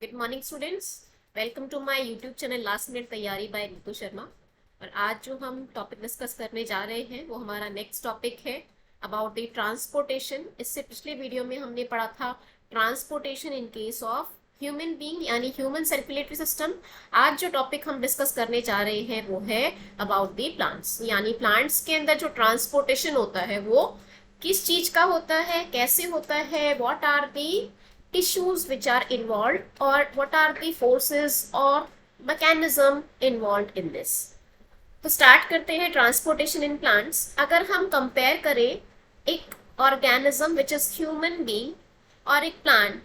Good morning students, welcome to my YouTube channel last minute तैयारी by Neetu Sharma. और आज जो हम टॉपिक डिस्कस करने जा रहे हैं वो हमारा नेक्स्ट टॉपिक है अबाउट द ट्रांसपोर्टेशन। इससे पिछले वीडियो में हमने पढ़ा था transportation in case of human being यानी ह्यूमन सर्कुलेटरी सिस्टम। आज जो टॉपिक हम डिस्कस करने जा रहे हैं वो है अबाउट द प्लांट्स, यानी प्लांट्स के अंदर जो ट्रांसपोर्टेशन होता है वो किस चीज का होता है, कैसे होता है, what are the tissues which are involved or what are the forces or mechanism involved in this। तो स्टार्ट करते हैं ट्रांसपोर्टेशन इन प्लांट्स। अगर हम कंपेयर करें एक organism which is human being और एक प्लांट,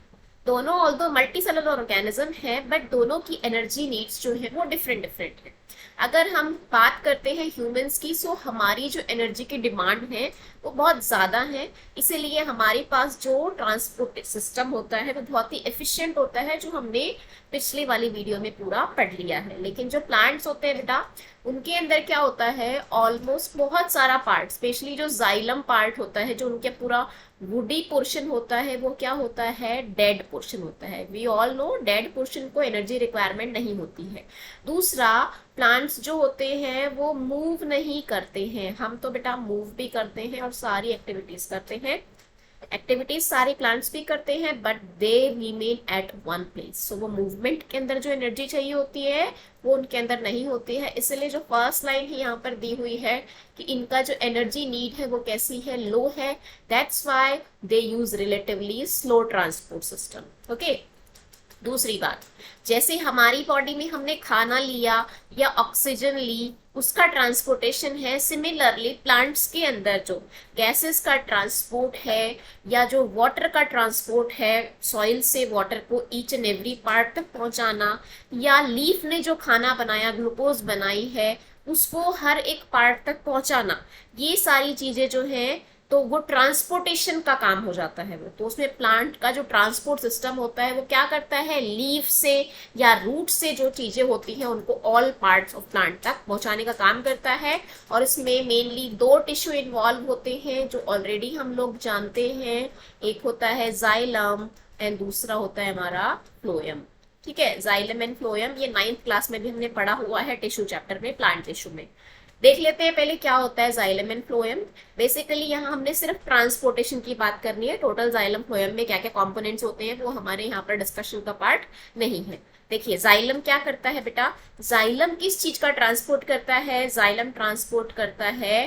दोनों ऑल्दो मल्टी सेलुलर ऑर्गेनिज्म है बट दोनों की एनर्जी नीड्स जो है वो डिफरेंट डिफरेंट है। अगर हम बात करते हैं ह्यूमंस की, सो हमारी जो एनर्जी की डिमांड है वो बहुत ज़्यादा है, इसीलिए हमारे पास जो ट्रांसपोर्ट सिस्टम होता है वो बहुत ही एफिशिएंट होता है, जो हमने पिछली वाली वीडियो में पूरा पढ़ लिया है। लेकिन जो प्लांट्स होते हैं बेटा, उनके अंदर क्या होता है, ऑलमोस्ट बहुत सारा पार्ट, स्पेशली जो जाइलम पार्ट होता है, जो उनके पूरा वुडी पोर्शन होता है, वो क्या होता है, डेड पोर्शन होता है। We all know dead portion को एनर्जी रिक्वायरमेंट नहीं होती है। दूसरा, प्लांट्स जो होते हैं वो मूव नहीं करते हैं। हम तो बेटा मूव भी करते हैं और सारी एक्टिविटीज करते हैं, एक्टिविटीज सारे प्लांट्स भी करते हैं, but they remain at one place. So वो मूवमेंट के अंदर जो एनर्जी चाहिए होती है वो उनके अंदर नहीं होती है। इसलिए जो फर्स्ट लाइन है यहाँ पर दी हुई है कि इनका जो एनर्जी नीड है वो कैसी है, लो है। That's why they use relatively slow transport system. Okay, दूसरी बात, जैसे हमारी बॉडी में हमने खाना लिया या ऑक्सीजन ली, उसका ट्रांसपोर्टेशन है, सिमिलरली प्लांट्स के अंदर जो गैसेस का ट्रांसपोर्ट है या जो वाटर का ट्रांसपोर्ट है, सॉइल से वाटर को ईच एंड एवरी पार्ट तक पहुंचाना, या लीफ ने जो खाना बनाया, ग्लूकोज बनाई है, उसको हर एक पार्ट तक पहुंचाना, ये सारी चीजें जो हैं तो वो ट्रांसपोर्टेशन का काम हो जाता है। वो तो उसमें प्लांट का जो ट्रांसपोर्ट सिस्टम होता है वो क्या करता है, लीफ से या रूट से जो चीजें होती हैं उनको ऑल पार्ट्स ऑफ प्लांट तक पहुंचाने का काम करता है। और इसमें मेनली दो टिश्यू इन्वॉल्व होते हैं जो ऑलरेडी हम लोग जानते हैं। एक होता है जाइलम एंड दूसरा होता है हमारा फ्लोएम। ठीक है, जाइलम एंड फ्लोएम, ये 9th क्लास में भी हमने पढ़ा हुआ है टिश्यू चैप्टर में, प्लांट टिश्यू में। देख लेते हैं पहले क्या होता है जाइलम एंड फ्लोएम। बेसिकली यहाँ हमने सिर्फ ट्रांसपोर्टेशन की बात करनी है, टोटल जाइलम फ्लोएम में क्या क्या कंपोनेंट्स होते हैं वो हमारे यहाँ पर डिस्कशन का पार्ट नहीं है। देखिए जाइलम क्या करता है बेटा, जाइलम किस चीज का ट्रांसपोर्ट करता है, जाइलम ट्रांसपोर्ट करता है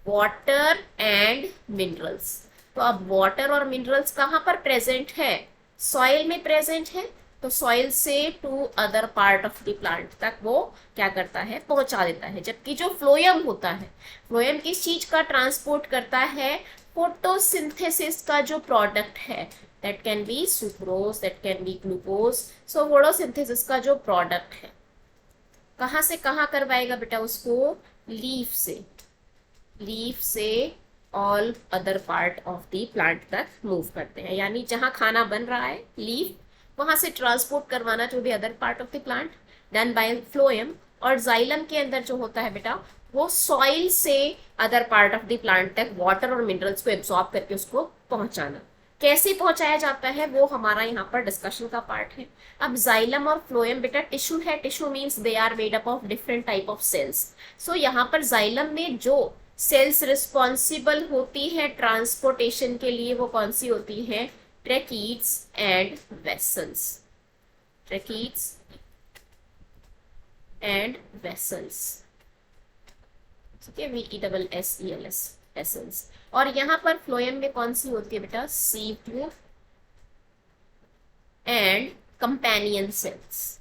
वाटर एंड मिनरल्स। तो अब वाटर और मिनरल्स कहाँ पर प्रेजेंट है, सॉइल में प्रेजेंट है, तो सॉइल से to other part of the plant तक वो क्या करता है, पहुंचा देता है। जबकि जो फ्लोएम होता है, फ्लोएम किस चीज का ट्रांसपोर्ट करता है, फोटोसिंथेसिस का जो प्रोडक्ट है, that can be sucrose, that can be glucose. So photosynthesis का जो प्रोडक्ट है कहाँ से कहाँ करवाएगा बेटा उसको, लीफ से, लीफ से all other part of the plant तक मूव करते हैं। यानी जहां खाना बन रहा है लीफ, वहां से ट्रांसपोर्ट करवाना to the other part of the plant done by phloem. और जाइलम के अंदर जो होता है बेटा, वो सॉइल से other part of the plant तक वाटर और मिनरल्स को एब्सॉर्ब करके उसको पहुंचाना। कैसे पहुंचाया जाता है वो हमारा यहाँ पर डिस्कशन का पार्ट है। अब जाइलम और फ्लोएम बेटा टिश्यू है, tissue means they are made up of different type of cells. So यहाँ पर जाइलम में जो सेल्स रिस्पॉन्सिबल होती है ट्रांसपोर्टेशन के लिए वो कौन सी होती है, tracheids and vessels, tracheids and vessels. ठीक है, VESSELS, वेसल्स। और यहाँ पर फ्लोएम में कौन सी होती है बेटा, sieve tube and companion cells.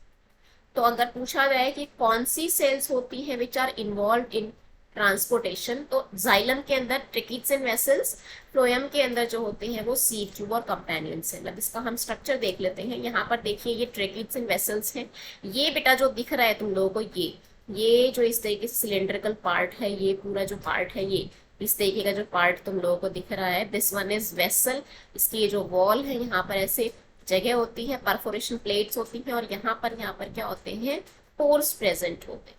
तो अगर पूछा जाए कि कौन सी सेल्स होती है which are involve in transportation, तो जाइलम के अंदर ट्रैकीड्स एंड वेसल्स, फ्लोएम के अंदर जो होते हैं वो सीव ट्यूब और कंपेनियन सेल। अब इसका हम स्ट्रक्चर देख लेते हैं। यहाँ पर देखिए ये ट्रैकीड्स एंड वेसल्स हैं। ये बेटा जो दिख रहा है तुम लोगों को, ये जो इस तरीके से सिलेंड्रिकल पार्ट है, ये पूरा जो पार्ट है, ये इस तरीके का जो पार्ट तुम लोगों को दिख रहा है, दिस वन इज वेसल। इसकी ये जो वॉल है, यहाँ पर ऐसे जगह होती है, परफोरेशन प्लेट्स होती हैं, और यहाँ पर क्या होते हैं, पोर्स प्रेजेंट होते हैं।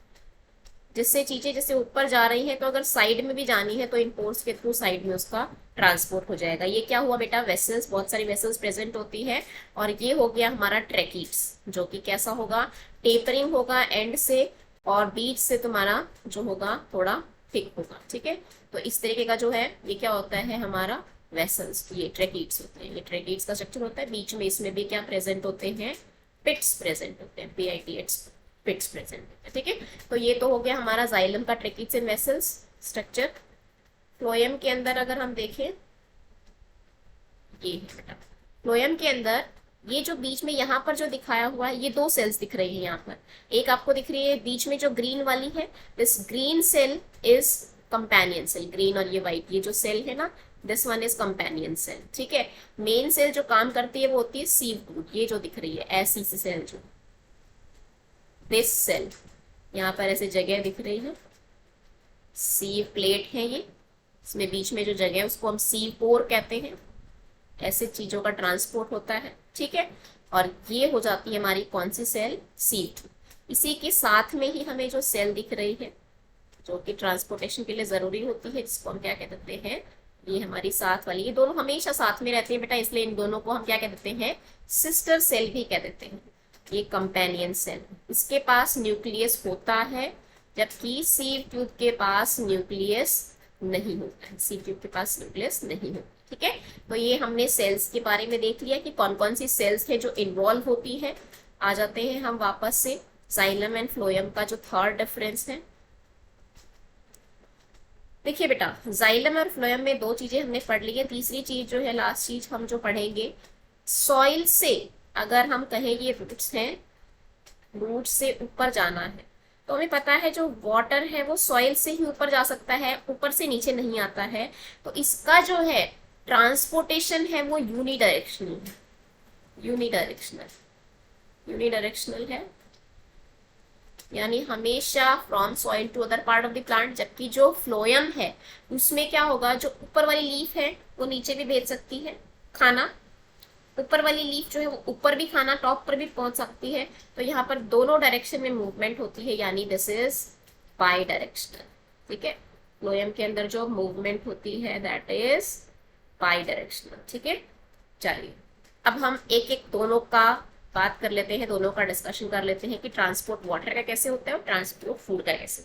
जिससे चीजें जैसे ऊपर जा रही हैं तो अगर साइड में भी जानी है तो इन पोर्स के थ्रू साइड में उसका ट्रांसपोर्ट हो जाएगा। ये क्या हुआ बेटा, वेसल्स, बहुत सारी वेसल्स प्रेजेंट होती है। और ये हो गया हमारा ट्रैकीट्स, जो कि कैसा होगा, टेपरिंग होगा एंड से, और बीच से तुम्हारा जो होगा थोड़ा थिक होगा। ठीक है, तो इस तरीके का जो है ये क्या होता है हमारा वेसल्स, ये ट्रैकीट्स होते हैं। ये ट्रैकीट्स का स्ट्रक्चर होता है। बीच में इसमें भी क्या प्रेजेंट होते हैं, पिट्स प्रेजेंट होते हैं, PITS, पिट्स प्रेजेंट होते हैं। ठीक है, तो ये तो हो गया हमारा जाइलम का ट्रैकीट्स एंड वेसल्स स्ट्रक्चर। फ्लोएम के अंदर अगर हम देखें, ये है बेटा फ्लोएम के अंदर, ये जो बीच में यहाँ पर जो दिखाया हुआ है, ये दो सेल्स दिख रही है यहाँ पर। एक आपको दिख रही है बीच में जो ग्रीन वाली है, this green cell is companion cell. Green और ये व्हाइट, ये जो सेल है ना, this one is companion cell. ठीक है, मेन सेल जो काम करती है वो होती है सीव ग्रुप। ये जो दिख रही है ऐसी सी सेल, जो दिस सेल, यहाँ पर ऐसे जगह दिख रही है, सीव प्लेट है ये, इसमें बीच में जो जगह है उसको हम सीव पोर कहते हैं। ऐसे चीजों का ट्रांसपोर्ट होता है। ठीक है, और ये हो जाती है हमारी कौन सी सेल, सीव। इसी के साथ में ही हमें जो सेल दिख रही है जो कि ट्रांसपोर्टेशन के लिए जरूरी होती है, जिसको हम क्या कह देते हैं, ये हमारी साथ वाली, ये दोनों हमेशा साथ में रहती है बेटा, इसलिए इन दोनों को हम क्या कह देते हैं, सिस्टर सेल भी कह देते हैं। ये कंपेनियन सेल, इसके पास न्यूक्लियस होता है, जबकि सीव ट्यूब के पास न्यूक्लियस नहीं होता है। सीव ट्यूब के पास न्यूक्लियस नहीं होता। ठीक है, तो ये हमने सेल्स के बारे में देख लिया कि कौन कौन सी सेल्स है जो इन्वॉल्व होती है। आ जाते हैं हम वापस से जाइलम एंड फ्लोएम का जो थर्ड डिफरेंस है। देखिए बेटा, जाइलम और फ्लोएम में दो चीजें हमने पढ़ ली है। तीसरी चीज जो है, लास्ट चीज हम जो पढ़ेंगे, सॉइल से अगर हम कहें ये रूट्स हैं, रूट से ऊपर जाना है, तो हमें पता है जो वाटर है वो सॉइल से ही ऊपर जा सकता है, ऊपर से नीचे नहीं आता है। तो इसका जो है ट्रांसपोर्टेशन है वो यूनिडायरेक्शनल है, यूनिडायरेक्शनल है, यानी हमेशा from soil to other part of the plant. जबकि जो फ्लोएम है उसमें क्या होगा, जो ऊपर वाली लीफ है वो नीचे भी भेज सकती है खाना, ऊपर वाली लीफ जो है वो ऊपर भी खाना टॉप पर भी पहुंच सकती है। तो यहाँ पर दोनों डायरेक्शन में मूवमेंट होती है, यानी दिस इज बाई डायरेक्शनल। ठीक है, फ्लोएम के अंदर जो मूवमेंट होती है दैट इज बाई डायरेक्शनल। ठीक है, चलिए अब हम एक एक दोनों का बात कर लेते हैं, दोनों का डिस्कशन कर लेते हैं कि ट्रांसपोर्ट वाटर का कैसे होता है और ट्रांसपोर्ट फूड का कैसे।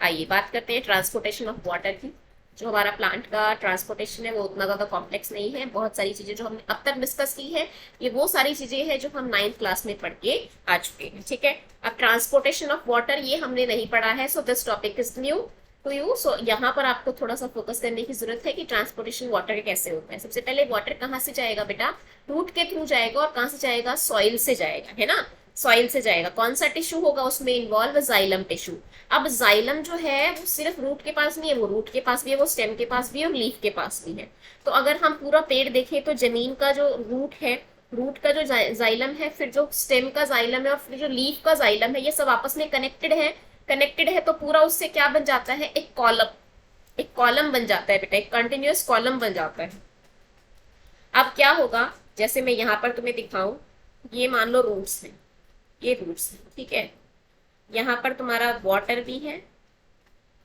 आइए बात करते हैं ट्रांसपोर्टेशन ऑफ वाटर की। जो हमारा प्लांट का ट्रांसपोर्टेशन है वो उतना ज़्यादा कॉम्प्लेक्स नहीं है। बहुत सारी चीज़ें जो हमने अब तक डिस्कस की है, ये वो सारी चीज़ें हैं जो हम 9th क्लास में पढ़ के आ चुके हैं। ठीक है, अब ट्रांसपोर्टेशन ऑफ वाटर ये हमने नहीं पढ़ा है, so this topic is new to you. So यहाँ पर आपको थोड़ा सा फोकस करने की जरूरत है कि ट्रांसपोर्टेशन वाटर का कैसे होता है। सबसे पहले वाटर कहाँ से जाएगा बेटा, रूट के थ्रू जाएगा, और कहाँ से जाएगा, सॉइल से जाएगा, है ना, सॉइल से जाएगा। कौन सा टिश्यू होगा उसमें इन्वॉल्व, जाइलम टिश्यू। अब जाइलम जो है वो सिर्फ रूट के पास नहीं है, वो रूट के पास भी है, वो स्टेम के पास भी है, और लीफ के पास भी है। तो अगर हम पूरा पेड़ देखें तो जमीन का जो रूट है, रूट का जो जाइलम है, फिर जो स्टेम का जाइलम है, और फिर जो लीफ का जाइलम है, ये सब आपस में कनेक्टेड है। तो पूरा उससे क्या बन जाता है, एक कॉलम बन जाता है बेटा, एक कंटिन्यूअस कॉलम बन जाता है। अब क्या होगा, जैसे मैं यहाँ पर तुम्हें दिखाऊं, ये मान लो रूट्स हैं, ये रूट्स हैं। ठीक है, यहाँ पर तुम्हारा वाटर भी है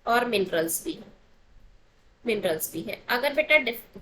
और मिनरल्स भी है। अगर बेटा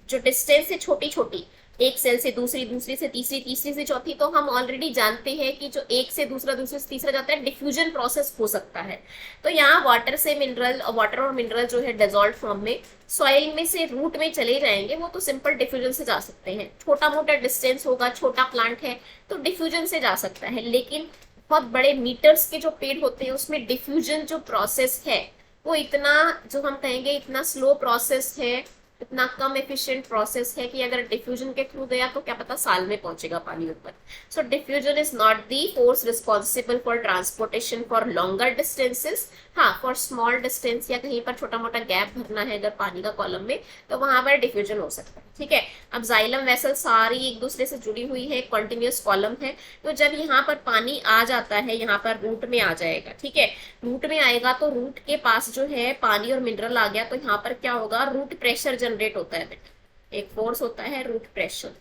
जो डिस्टेंस है छोटी छोटी, एक सेल से दूसरी, दूसरी से तीसरी, तीसरी से चौथी, तो हम ऑलरेडी जानते हैं कि जो एक से दूसरा, दूसरे से तीसरा जाता है, डिफ्यूजन प्रोसेस हो सकता है। तो यहाँ वाटर से मिनरल, वाटर और मिनरल जो है डिसॉल्व फॉर्म में सॉइल में से रूट में चले जाएंगे, वो तो सिंपल डिफ्यूजन से जा सकते हैं। छोटा मोटा डिस्टेंस होगा, छोटा प्लांट है तो डिफ्यूजन से जा सकता है, लेकिन बहुत बड़े मीटर्स के जो पेड़ होते हैं उसमें डिफ्यूजन जो प्रोसेस है वो इतना, जो हम कहेंगे इतना स्लो प्रोसेस है, इतना कम एफिशिएंट प्रोसेस है कि अगर डिफ्यूजन के थ्रू गया तो क्या पता साल में पहुंचेगा पानी ऊपर। So diffusion is not the force responsible for transportation for longer distances. हाँ, फॉर स्मॉल डिस्टेंस या कहीं पर छोटा मोटा गैप भरना है अगर पानी का कॉलम में, तो वहां पर डिफ्यूजन हो सकता है। ठीक है, अब जाइलम वेसल सारी एक दूसरे से जुड़ी हुई है, कंटिन्यूअस कॉलम है। तो जब यहाँ पर पानी आ जाता है, यहाँ पर रूट में आ जाएगा। ठीक है, रूट में आएगा तो रूट के पास जो है पानी और मिनरल आ गया, तो यहाँ पर क्या होगा, रूट प्रेशर जनरेट होता है बेटा, एक फोर्स होता है रूट प्रेशर।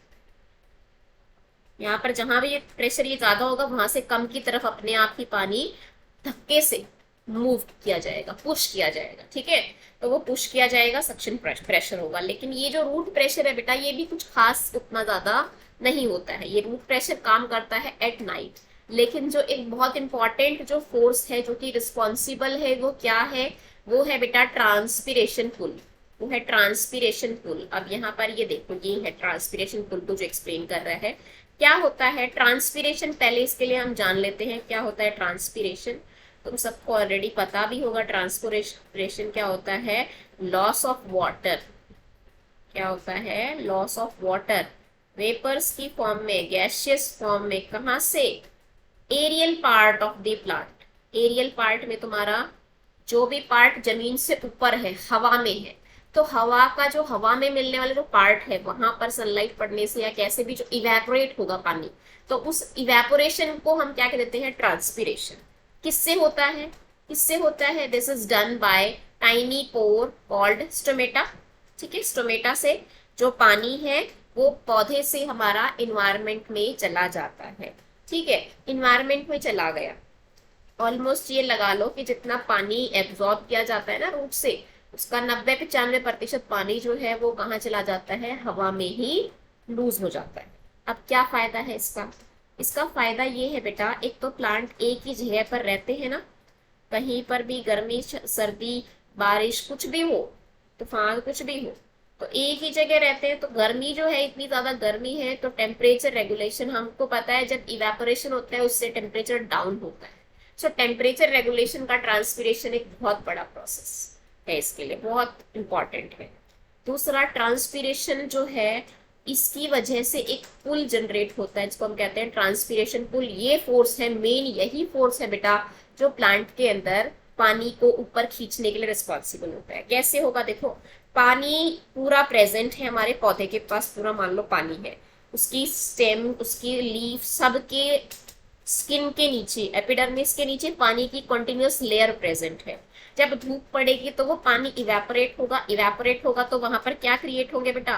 यहाँ पर जहां भी ये प्रेशर ये ज्यादा होगा, वहां से कम की तरफ अपने आप ही पानी धक्के से मूव किया जाएगा, पुश किया जाएगा, ठीक है। तो वो पुश किया जाएगा, सक्शन प्रेशर होगा। लेकिन ये जो रूट प्रेशर है बेटा, ये भी कुछ खास उतना ज्यादा नहीं होता है। ये रूट प्रेशर काम करता है एट नाइट। लेकिन जो एक बहुत इंपॉर्टेंट जो फोर्स है, जो कि रिस्पॉन्सिबल है, वो क्या है? वो है बेटा ट्रांसपिरेशन पुल। वो है ट्रांसपिरेशन पुल। अब यहाँ पर ये देखो, ये है ट्रांसपिरेशन पुल को जो एक्सप्लेन कर रहा है। क्या होता है ट्रांसपिरेशन? पहले इसके लिए हम जान लेते हैं क्या होता है ट्रांसपिरेशन। तुम सबको ऑलरेडी पता भी होगा ट्रांसपिरेशन क्या होता है। Loss of water. क्या होता है? लॉस ऑफ वाटर वेपर्स की फॉर्म में, गैसियस फॉर्म में। कहां से? Aerial part of the plant. Aerial part में तुम्हारा जो भी पार्ट जमीन से ऊपर है, हवा में है, तो हवा का जो हवा में मिलने वाले जो पार्ट है, वहां पर सनलाइट पड़ने से या कैसे भी जो इवेपोरेट होगा पानी, तो उस इवेपोरेशन को हम क्या कहते हैं? ट्रांसपिरेशन। किससे होता है? किससे होता है? This is done by tiny pore called stomata. ठीक है, स्टोमेटा से जो पानी है वो पौधे से हमारा इन्वायरमेंट में चला जाता है। ठीक है, इन्वायरमेंट में चला गया। ऑलमोस्ट ये लगा लो कि जितना पानी एब्जॉर्ब किया जाता है ना रूट से, उसका 90-95% पानी जो है वो कहाँ चला जाता है? हवा में ही लूज हो जाता है। अब क्या फायदा है इसका? इसका फायदा ये है बेटा, एक तो प्लांट एक ही जगह पर रहते हैं ना, कहीं पर भी गर्मी सर्दी बारिश कुछ भी हो, तूफान कुछ भी हो, तो एक ही जगह रहते हैं। तो गर्मी जो है, इतनी ज्यादा गर्मी है, तो टेम्परेचर रेगुलेशन हमको पता है, जब इवेपोरेशन होता है उससे टेम्परेचर डाउन होता है। सो टेम्परेचर रेगुलेशन का ट्रांसपिरेशन एक बहुत बड़ा प्रोसेस है, इसके लिए बहुत इंपॉर्टेंट है। दूसरा, ट्रांसपिरेशन जो है, इसकी वजह से एक पुल जनरेट होता है, जिसको हम कहते हैं ट्रांसपिरेशन पुल। ये फोर्स है, मेन यही फोर्स है बेटा, जो प्लांट के अंदर पानी को ऊपर खींचने के लिए रिस्पॉन्सिबल होता है। कैसे होगा? देखो, पानी पूरा प्रेजेंट है हमारे पौधे के पास, पूरा मान लो पानी है, उसकी स्टेम, उसकी लीफ, सबके स्किन के नीचे, एपिडर्मिस के नीचे पानी की कंटिन्यूअस लेयर प्रेजेंट है। जब धूप पड़ेगी तो वो पानी इवेपोरेट होगा। इवेपोरेट होगा तो वहां पर क्या क्रिएट होंगे बेटा?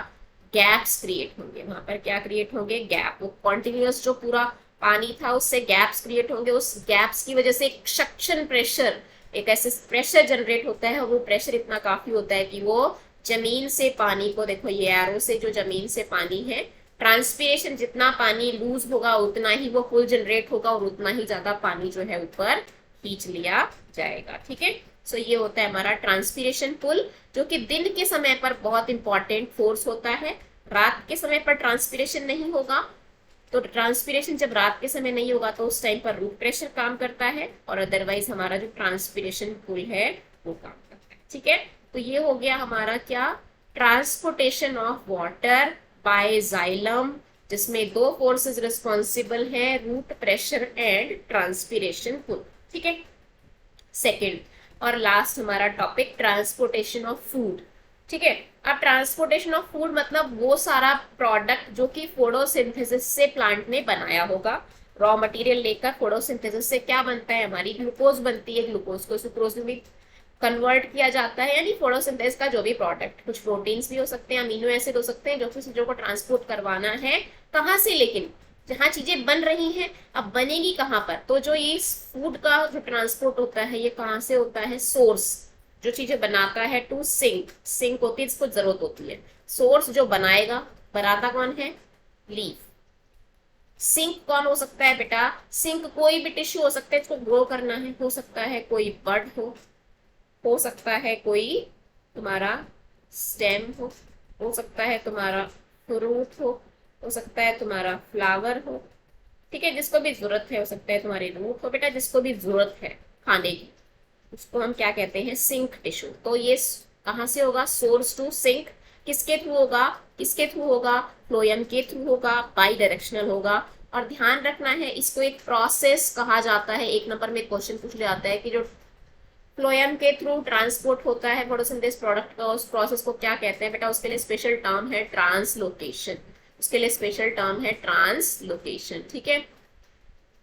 गैप्स क्रिएट होंगे। वहां पर क्या क्रिएट होंगे? गैप। वो कॉन्टिन्यूअस जो पूरा पानी था उससे गैप्स क्रिएट होंगे। उस गैप्स की वजह से एक सक्शन प्रेशर, एक ऐसे प्रेशर जनरेट होता है, और वो प्रेशर इतना काफी होता है कि वो जमीन से पानी को, देखो ये एरो से जो जमीन से पानी है, ट्रांसपिरेशन, जितना पानी लूज होगा उतना ही वो पुल जनरेट होगा, और उतना ही ज्यादा पानी जो है ऊपर खींच लिया जाएगा। ठीक है, सो ये होता है हमारा ट्रांसपिरेशन पुल, जो कि दिन के समय पर बहुत इंपॉर्टेंट फोर्स होता है। रात के समय पर ट्रांसपिरेशन नहीं होगा, तो ट्रांसपिरेशन जब रात के समय नहीं होगा तो उस टाइम पर रूट प्रेशर काम करता है, और अदरवाइज हमारा जो ट्रांसपिरेशन पुल है वो काम करता है। ठीक है, तो ये हो गया हमारा क्या? Transportation of water by xylem, जिसमें दो फोर्सेस रिस्पॉन्सिबल है, root pressure and transpiration pull. ठीक है, सेकेंड और लास्ट हमारा टॉपिक, ट्रांसपोर्टेशन ऑफ फूड। ठीक है, अब ट्रांसपोर्टेशन ऑफ फूड मतलब वो सारा प्रोडक्ट जो कि फोटोसिंथेसिस से प्लांट ने बनाया होगा। रॉ मटेरियल लेकर फोटोसिंथेसिस से क्या बनता है? हमारी ग्लूकोज बनती है। ग्लूकोज को सुक्रोज में भी कन्वर्ट किया जाता है, यानी फोटोसिंथेसिस का जो भी प्रोडक्ट, कुछ प्रोटीन्स भी हो सकते हैं, अमीनो एसिड हो सकते हैं, जो कि चीजों को ट्रांसपोर्ट करवाना है। कहाँ से? लेकिन जहाँ चीजें बन रही हैं, अब बनेगी कहाँ पर? तो जो ये फूड का जो ट्रांसपोर्ट होता है, ये कहाँ से होता है? सोर्स जो चीजें बनाता है, टू सिंक। सिंक होती है, जिसको जरूरत होती है। सोर्स जो बनाएगा, बनाता कौन है? लीफ। सिंक कौन हो सकता है बेटा? सिंक कोई भी टिश्यू हो सकता है, इसको ग्रो करना है, हो सकता है कोई बड हो सकता है कोई तुम्हारा स्टेम हो सकता है तुम्हारा फ्रूट हो सकता है तुम्हारा फ्लावर हो। ठीक है, जिसको भी जरूरत है, हो सकता है तुम्हारी रूट हो बेटा, जिसको भी जरूरत है खाने की, उसको हम क्या कहते हैं? Sink tissue. तो ये कहाँ से होगा? Source to sink. किसके थ्रू होगा? किसके थ्रू होगा? फ्लोएम के थ्रू होगा, बाई डायरेक्शनल होगा। और ध्यान रखना है, इसको एक प्रोसेस कहा जाता है। एक नंबर में क्वेश्चन पूछ लिया जाता है कि जो फ्लोएम के थ्रू ट्रांसपोर्ट होता है फोटोसिंथेसिस प्रोडक्ट का, उस प्रोसेस को क्या कहते हैं बेटा? उसके लिए स्पेशल टर्म है ट्रांसलोकेशन। उसके लिए स्पेशल टर्म है ट्रांसलोकेशन। ठीक है,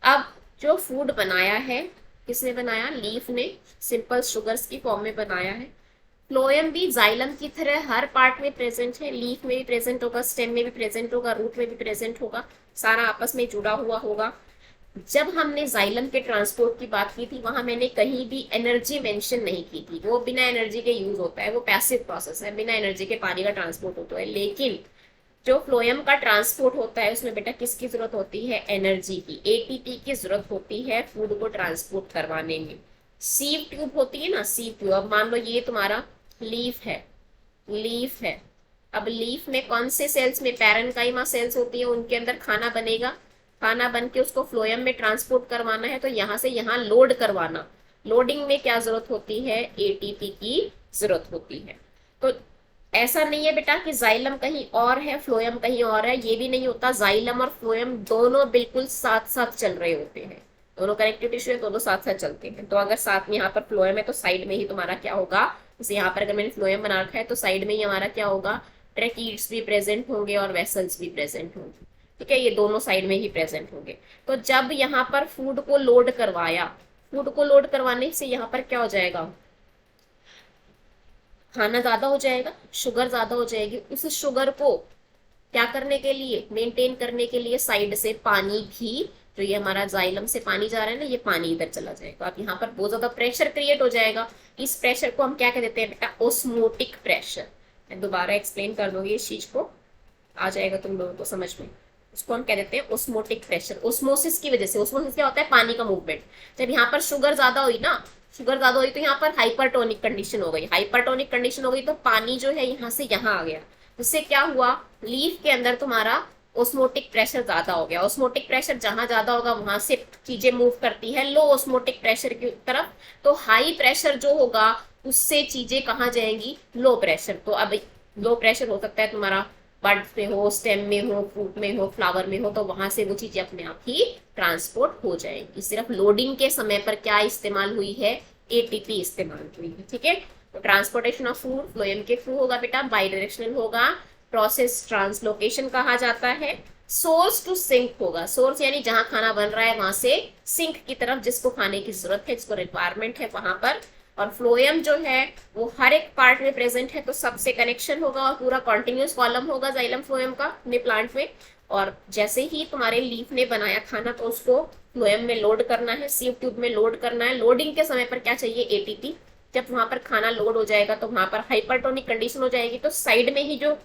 अब जो फूड बनाया है, किसने बनाया? लीफ ने, सिंपल शुगर्स की फॉर्म में बनाया है। फ्लोएम भी जाइलम की तरह हर पार्ट में प्रेजेंट है। लीफ में भी प्रेजेंट होगा, स्टेम में भी प्रेजेंट होगा, रूट में भी प्रेजेंट होगा, सारा आपस में जुड़ा हुआ होगा। जब हमने जाइलम के ट्रांसपोर्ट की बात की थी वहां मैंने कहीं भी एनर्जी मेंशन नहीं की थी, वो बिना एनर्जी के यूज होता है, वो पैसिव प्रोसेस है, बिना एनर्जी के पानी का ट्रांसपोर्ट होता है। लेकिन जो फ्लोएम का ट्रांसपोर्ट होता है उसमें बेटा किसकी जरूरत होती है? एनर्जी की, एटीपी की जरूरत होती है फूड को ट्रांसपोर्ट करवाने में। सीव ट्यूब होती है ना, सीव ट्यूब। अब मान लो ये तुम्हारा लीफ है, लीफ है। अब लीफ में कौन से सेल्स में? पैरेन्काइमा सेल्स होती है, उनके अंदर खाना बनेगा। खाना बन के उसको फ्लोएम में ट्रांसपोर्ट करवाना है, तो यहाँ से यहाँ लोड करवाना। लोडिंग में क्या जरूरत होती है? एटीपी की जरूरत होती है। तो ऐसा नहीं है बेटा कि जाइलम कहीं और है फ्लोएम कहीं और है, ये भी नहीं होता। जाइलम और फ्लोएम दोनों बिल्कुल साथ साथ चल रहे होते हैं, दोनों कनेक्टिव टिश्यू है, दोनों साथ साथ चलते हैं। तो अगर साथ में यहाँ पर फ्लोएम है तो साइड में ही तुम्हारा क्या होगा? जैसे यहाँ पर अगर मैंने फ्लोएम बना रखा है तो साइड में ही हमारा क्या होगा? ट्रैकीड्स भी प्रेजेंट होंगे और वेसल्स भी प्रेजेंट होंगे। ठीक है, ये दोनों साइड में ही प्रेजेंट होंगे। तो जब यहाँ पर फूड को लोड करवाया, फूड को लोड करवाने से यहाँ पर क्या हो जाएगा? खाना ज्यादा हो जाएगा, शुगर ज्यादा हो जाएगी। उस शुगर को क्या करने के लिए? मेंटेन करने के लिए साइड से पानी भी, जो ये हमारा जाइलम से पानी जा रहा है ना, ये पानी इधर चला जाएगा। अब यहाँ पर बहुत ज्यादा प्रेशर क्रिएट हो जाएगा। इस प्रेशर को हम क्या कह देते हैं बेटा? Osmotic pressure. मैं दोबारा एक्सप्लेन कर दूंगी इस चीज को, आ जाएगा तुम लोगों को समझ में। उसको हम कह देते हैं ओस्मोटिक प्रेशर। ओस्मोसिस की वजह से, ओस्मोसिस क्या होता है? पानी का मूवमेंट। जब यहाँ पर शुगर ज्यादा हुई ना, शुगर ज्यादा हुई तो यहाँ पर हाइपरटोनिक कंडीशन हो गई। हाइपरटोनिक कंडीशन हो गई तो पानी जो है यहाँ से यहाँ आ गया। जिससे क्या हुआ? लीफ के अंदर तुम्हारा ओस्मोटिक प्रेशर ज्यादा हो गया। ओस्मोटिक प्रेशर जहां ज्यादा होगा वहां से चीजें मूव करती है लो ओस्मोटिक प्रेशर की तरफ। तो हाई प्रेशर जो होगा उससे चीजें कहाँ जाएंगी? Low pressure. तो अब लो प्रेशर हो सकता है तुम्हारा बड में हो, स्टेम में हो, फ्रूट में हो, फ्लावर में हो, तो वहां से वो चीजें अपने आप ही ट्रांसपोर्ट हो जाएंगी। सिर्फ लोडिंग के समय पर क्या इस्तेमाल हुई है? एटीपी इस्तेमाल हुई है। ठीक है, तो ट्रांसपोर्टेशन ऑफ फूड फ्लोएम के थ्रू होगा बेटा, बाई डायरेक्शनल होगा। प्रोसेस ट्रांसलोकेशन कहा जाता है। सोर्स टू सिंक होगा। सोर्स यानी जहां खाना बन रहा है वहां से सिंक की तरफ, जिसको खाने की जरूरत है, जिसको रिक्वायरमेंट है वहां पर। और फ्लोएम जो है वो हर एक पार्ट में प्रेजेंट है, तो सबसे कनेक्शन होगा और पूरा कॉन्टिन्यूस कॉलम होगा जाइलम फ्लोएम का अपने प्लांट में। और जैसे ही तुम्हारे लीफ ने बनाया खाना तो उसको फ्लोएम में लोड करना है, सीव ट्यूब में लोड करना है। लोडिंग के समय पर क्या चाहिए? एटीपी। जब वहां पर खाना लोड हो जाएगा तो वहां पर हाइपरटोनिक कंडीशन हो जाएगी, तो साइड में ही जो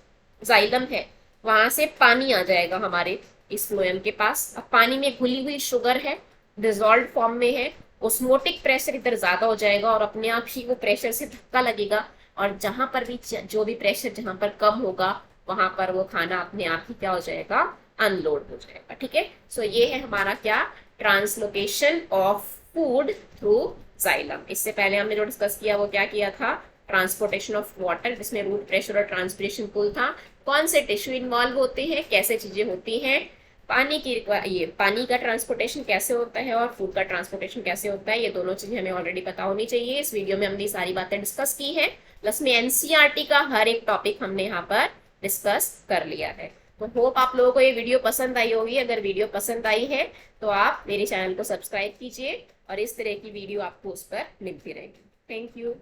जाइलम है वहां से पानी आ जाएगा हमारे इस फ्लोएम के पास। अब पानी में घुली हुई शुगर है, डिजोल्व फॉर्म में है। ओस्मोटिक प्रेशर इधर ज्यादा हो जाएगा और अपने आप ही वो प्रेशर से धक्का लगेगा, और जहां पर भी जो भी प्रेशर जहां पर कम होगा वहां पर वो खाना अपने आप ही क्या हो जाएगा? अनलोड हो जाएगा। ठीक है, सो ये है हमारा क्या? Translocation of food through xylem. इससे पहले हमने जो डिस्कस किया वो क्या किया था? ट्रांसपोर्टेशन ऑफ वाटर, जिसमें रूट प्रेशर और ट्रांसपिरेशन पुल था। कौन से टिश्यू इन्वॉल्व होते हैं, कैसे चीजें होती हैं, पानी की ये पानी का ट्रांसपोर्टेशन कैसे होता है और फूड का ट्रांसपोर्टेशन कैसे होता है, ये दोनों चीजें हमें ऑलरेडी पता होनी चाहिए। इस वीडियो में हमने सारी बातें डिस्कस की है, प्लस में एनसीईआरटी का हर एक टॉपिक हमने यहाँ पर डिस्कस कर लिया है। तो होप आप लोगों को ये वीडियो पसंद आई होगी। अगर वीडियो पसंद आई है तो आप मेरे चैनल को सब्सक्राइब कीजिए और इस तरह की वीडियो आपको उस पर मिलती रहेगी। Thank you.